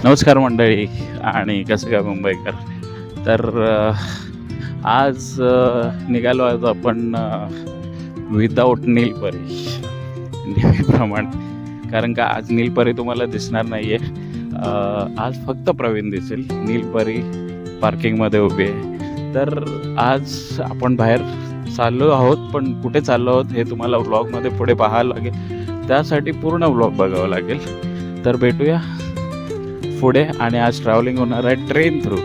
नमस्कार मंडळी आणि कसं काय मुंबईकर. तर आज निघालो आहोत आपण विदाऊट नीलपरी नेहमीप्रमाणे. कारण का आज नीलपरी तुम्हाला दिसणार नाही आहे. आज फक्त प्रवीण दिसेल. नीलपरी पार्किंगमध्ये उभी आहे. तर आज आपण बाहेर चाललो आहोत, पण कुठे चाललो आहोत हे तुम्हाला व्लॉगमध्ये पुढे पाहावं लागेल. त्यासाठी पूर्ण व्लॉग बघावं लागेल. तर भेटूया पुढे. आणि आज ट्रॅव्हलिंग होणार आहे ट्रेन थ्रू.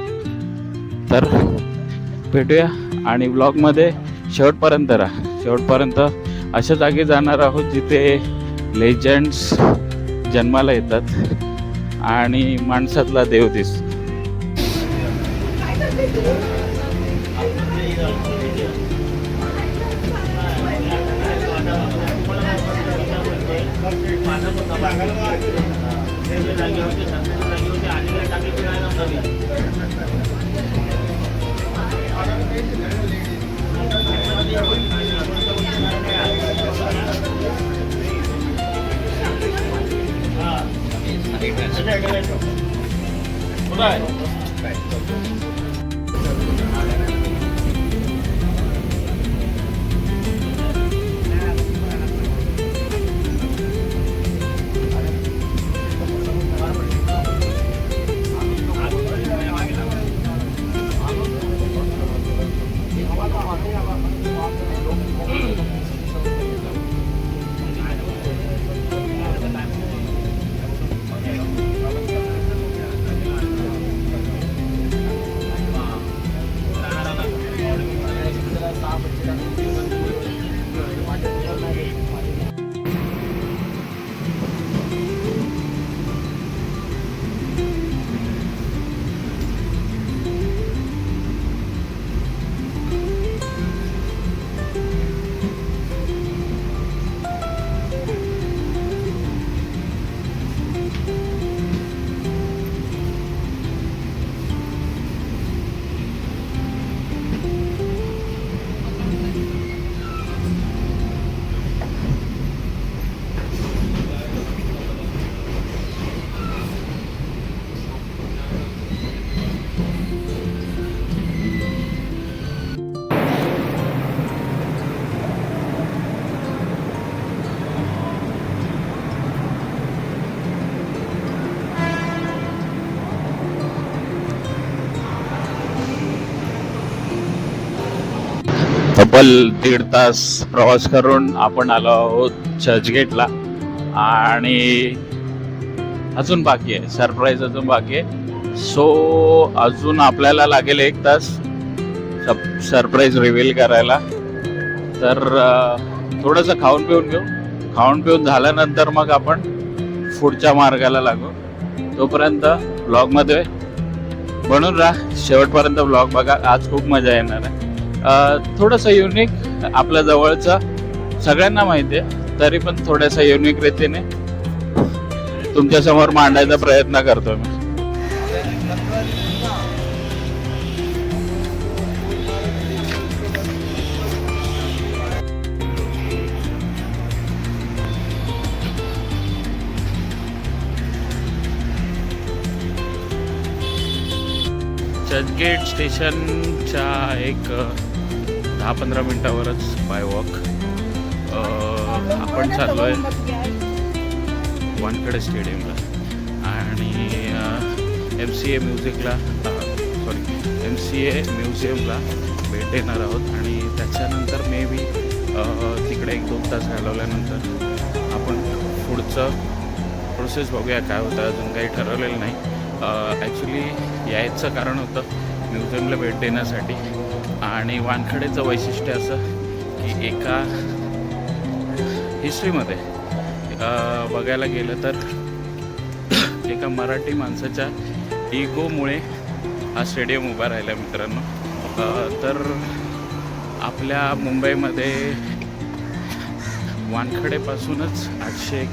तर भेटूया आणि व्लॉगमध्ये शेवटपर्यंत राहा. शेवटपर्यंत अशा जागी जाणार आहोत जिथे लेजंड्स जन्माला येतात आणि माणसातला देव दिसतो. तब्बल 1.5 तास प्रवास करून आपण आलो आहोत चर्चगेटला. आणि अजून बाकी आहे, सरप्राईज अजून बाकी आहे. सो अजून आपल्याला लागेल 1 तास सरप्राईज रिव्हील करायला. तर थोडंसं खाऊन पिऊन घेऊ. खाऊन पिऊन झाल्यानंतर मग आपण पुढच्या मार्गाला लागू. तोपर्यंत ब्लॉगमध्ये बनून राहा. शेवटपर्यंत ब्लॉग बघा. आज खूप मजा येणार आहे. थोडंसं युनिक, आपल्या जवळचं सगळ्यांना माहिती आहे, तरी पण थोड्याशा युनिक रीतीने तुमच्यासमोर मांडायचा प्रयत्न करतो मी. चर्चगेट स्टेशनच्या एक 10-15 मिनिटावरच बाय वॉक आपण चाललो आहे वानखेडे स्टेडियमला. आणि MCA म्युझियमला भेट देणार आहोत. आणि त्याच्यानंतर मे बी तिकडे 1-2 तास घालवल्यानंतर आपण पुढचं प्रोसेस बघूया काय होतं. अजून काही ठरवलेलं नाही. ॲक्च्युली यायचं कारण होतं म्युझियमला भेट देण्यासाठी. आणि वानखेडेचं वैशिष्ट्य असं की एका हिस्ट्रीमध्ये बघायला गेलं तर एका मराठी माणसाच्या इगोमुळे हा स्टेडियम उभा राहिला मित्रांनो. तर आपल्या मुंबईमध्ये वानखेडेपासूनच 800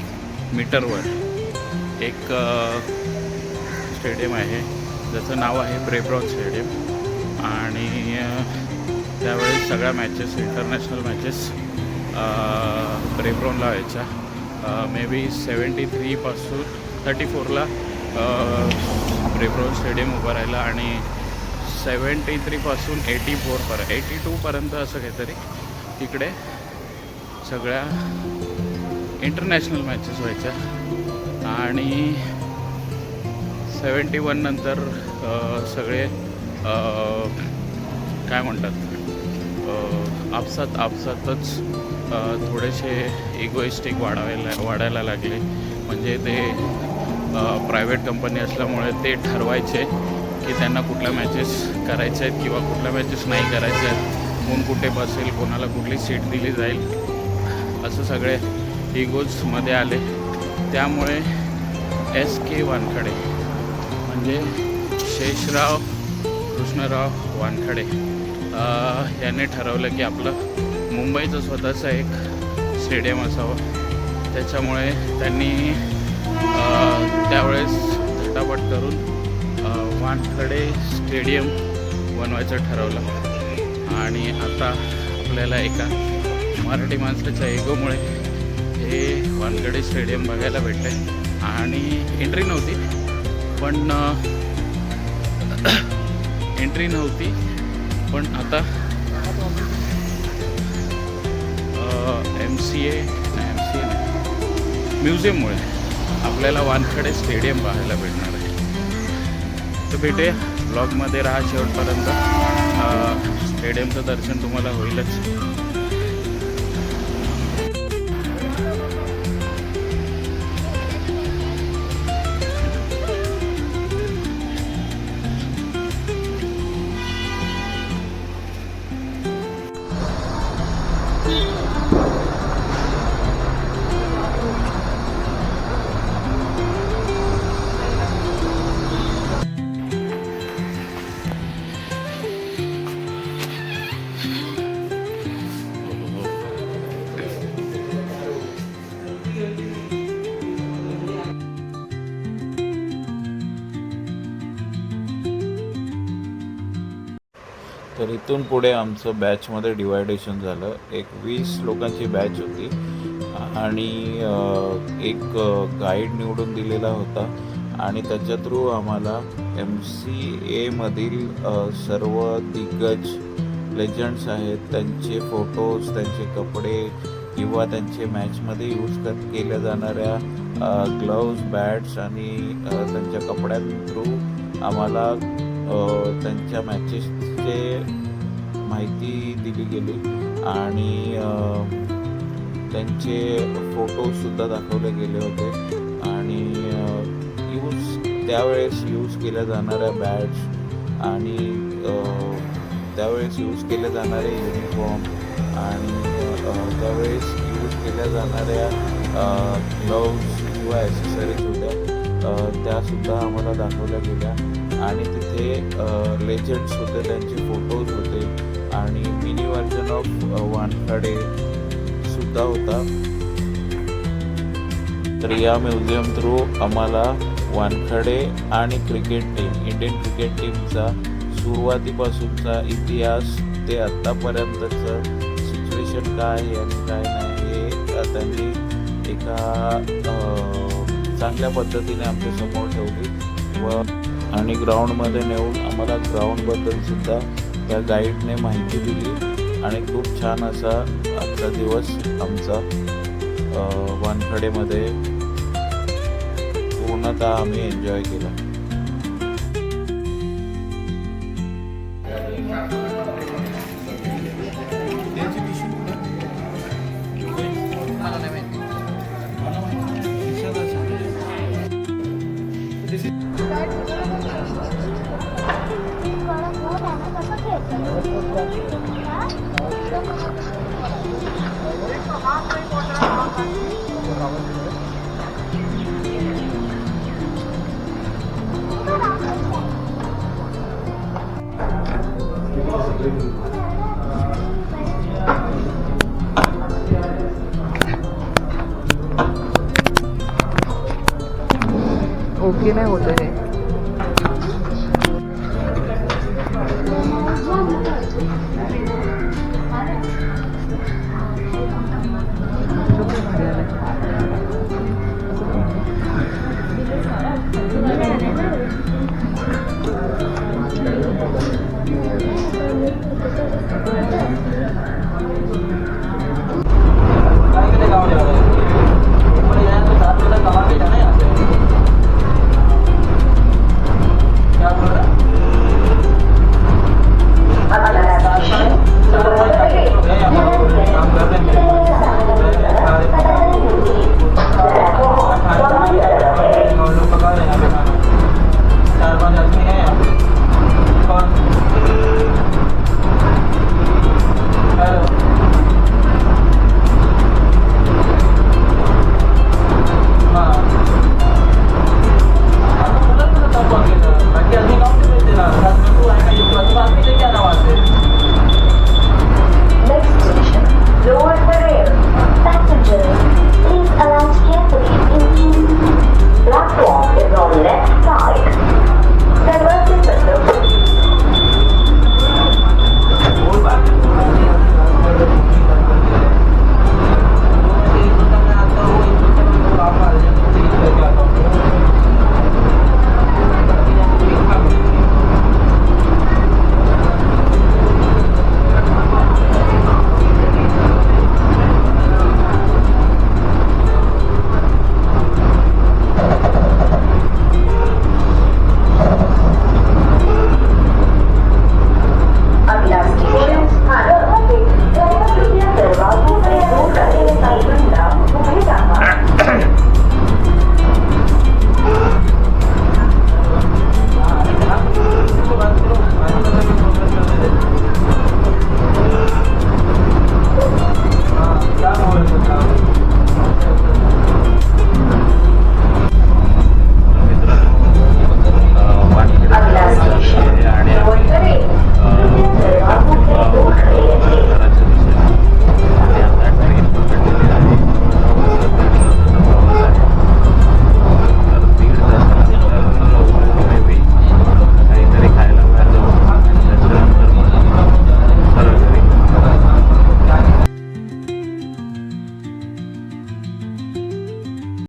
मीटरवर एक स्टेडियम आहे ज्याचं नाव आहे ब्रेव रॉक स्टेडियम. आणि त्यावेळेस सगळ्या मॅचेस, इंटरनॅशनल मॅचेस ब्रेव रॉकला व्हायच्या. मे बी 73 पासून 34ला प्रेप्रो स्टेडियम उभं राहिलं आणि 73पासून 82पर्यंत असं काहीतरी तिकडे सगळ्या इंटरनॅशनल मॅचेस व्हायच्या आणि 71 नंतर सगळे काय म्हणतात आपसातच थोडेसे इगोइस्टिक वाढायला लागले. म्हणजे ते प्रायव्हेट कंपनी असल्यामुळे ते ठरवायचे की त्यांना कुठल्या मॅचेस करायच्या आहेत किंवा कुठल्या मॅचेस नाही करायच्या आहेत, कोण कुठे बसेल, कोणाला कुठली सीट दिली जाईल, असं सगळे इगोजमध्ये आले. त्यामुळे SK वानखडे म्हणजे शेषराव कृष्णराव वानखडे याने ठरवलं की आपलं मुंबईचं स्वतःचं एक स्टेडियम असावं. त्याच्यामुळे त्यांनी त्यावेळेस झटापट करून वानखडे स्टेडियम बनवायचं ठरवलं आणि आता आपल्याला एका मराठी माणसाच्या इगोमुळे हे वानखडे स्टेडियम बघायला भेटते. आणि एंट्री नव्हती पण आता MCA म्युझियममुळे आपल्याला वानखडे स्टेडियम पाहायला भेटणार आहे. तर भेटूया ब्लॉगमध्ये, राहा शेवटपर्यंत. स्टेडियमचं दर्शन तुम्हाला होईलच. तर इथून पुढे आमचं बॅचमध्ये डिवायडेशन झालं. एक 20 लोकांची बॅच होती आणि एक गाईड निवडून दिलेला होता आणि त्याच्या थ्रू आम्हाला MCAमधील सर्व दिग्गज लेजंड्स आहेत त्यांचे फोटोज, त्यांचे कपडे किंवा त्यांचे मॅचमध्ये यूज केल्या जाणाऱ्या ग्लव्ज, बॅट्स आणि त्यांच्या कपड्यां थ्रू आम्हाला त्यांच्या मॅचेसचे माहिती दिली गेली आणि त्यांचे फोटोसुद्धा दाखवले गेले होते आणि त्यावेळेस यूज केल्या जाणाऱ्या बॅट्स आणि त्यावेळेस यूज केले जाणारे युनिफॉर्म आणि त्यावेळेस यूज केल्या जाणाऱ्या ग्लव्ज किंवा ॲसेसरीज होत्या, त्यासुद्धा आम्हाला दाखवल्या गेल्या. आणि तिथे लेजंड्स होते, त्यांचे फोटोज होते आणि मिनी व्हर्जन ऑफ वानखडे सुद्धा होता. तर या म्युझियम थ्रू आम्हाला वानखडे आणि क्रिकेट टीम, इंडियन क्रिकेट टीमचा सुरुवातीपासूनचा इतिहास ते आत्तापर्यंतचं सिच्युएशन काय आहे आणि काय नाही हे त्यांनी एका चांगल्या पद्धतीने आमच्यासमोर ठेवली आणि ग्राउंडमध्ये नेऊन आम्हाला ग्राउंडबद्दलसुद्धा त्या गाईडने माहिती दिली आणि खूप छान असा आजचा दिवस आमचा वानखडेमध्ये पूर्णतः आम्ही एन्जॉय केला. ओके नाही होत आहे.